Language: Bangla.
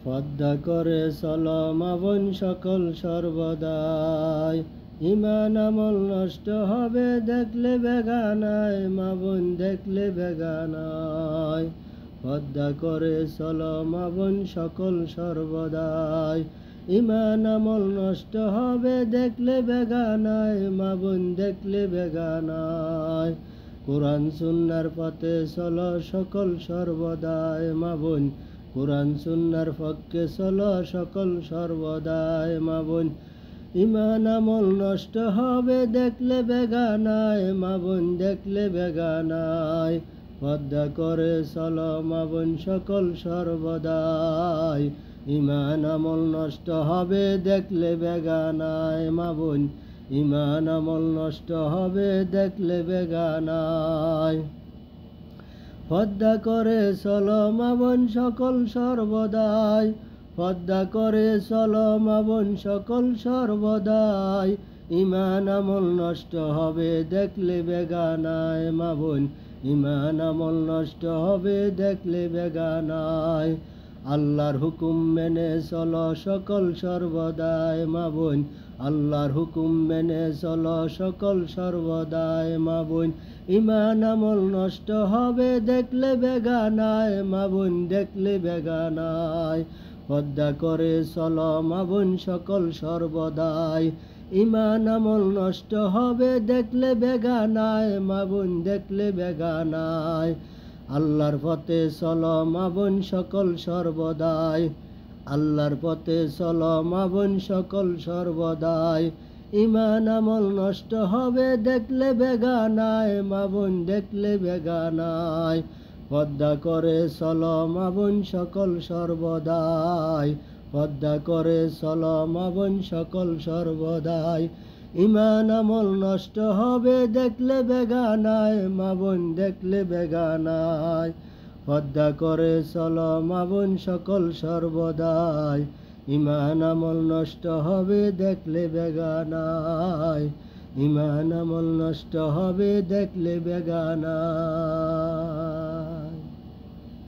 পদ্মা করে চলো মা বোন সকল সর্বদাই, ইমান আমল নষ্ট হবে দেখলে বেগানায়, মা বোন দেখলে বেগানায়। পদ্মা করে চলো মা বোন সকল সর্বদাই, ইমান আমল নষ্ট হবে দেখলে বেগানায়, মা বোন দেখলে বেগানায়। কোরআন সুন্নাহর পথে চলো সকল সর্বদাই, মা বোন কোরআন সুন্নাহর পক্ষে চলো সকল সর্বদাই, মা বোন ইমান আমল নষ্ট হবে দেখলে বেগানায়, মা বোন দেখলে বেগানায়। পদ্মা করে চলো মা বোন সকল সর্বদাই, ইমান আমল নষ্ট হবে দেখলে বেগানায়, মা বোন ইমান আমল নষ্ট হবে দেখলে বেগানায়। পদ্মা করে চলো মা বোন সকল সর্বদাই, পদ্মা করে চলো মা বোন সকল সর্বদাই, ইমান আমল নষ্ট হবে দেখলে বেগানায়, মা বোন ইমান আমল নষ্ট হবে দেখলে বেগানায়। আল্লাহর হুকুম মেনে চলো সকল সর্বদাই, মা বোন আল্লাহর হুকুম মেনে চলো সকল সর্বদাই, মা বোন ইমান আমল নষ্ট হবে দেখলে বেগানায়, মা বোন দেখলে বেগানায়। পদ্মা করে চলো মা বোন সকল সর্বদাই, ইমান আমল নষ্ট হবে দেখলে বেগানায়, মা বোন দেখলে বেগানায়। আল্লাহর পথে চলো মা বোন সকল সর্বদাই, আল্লাহর পথে চলো মা বোন সকল সর্বদাই, ইমান আমল নষ্ট হবে দেখলে বেগানায়, মা বোন দেখলে বেগানায়। পদ্মা করে চলো মা বোন সকল সর্বদাই, পদ্মা করে চলো মা বোন সকল সর্বদাই, ইমান আমল নষ্ট হবে দেখলে বেগানায়, মা বোন দেখলে বেগানায়। পদ্মা করে চলো মা বোন সকল সর্বদাই, ইমান আমল নষ্ট হবে দেখলে বেগানায়, ইমান আমল নষ্ট হবে দেখলে বেগানায়।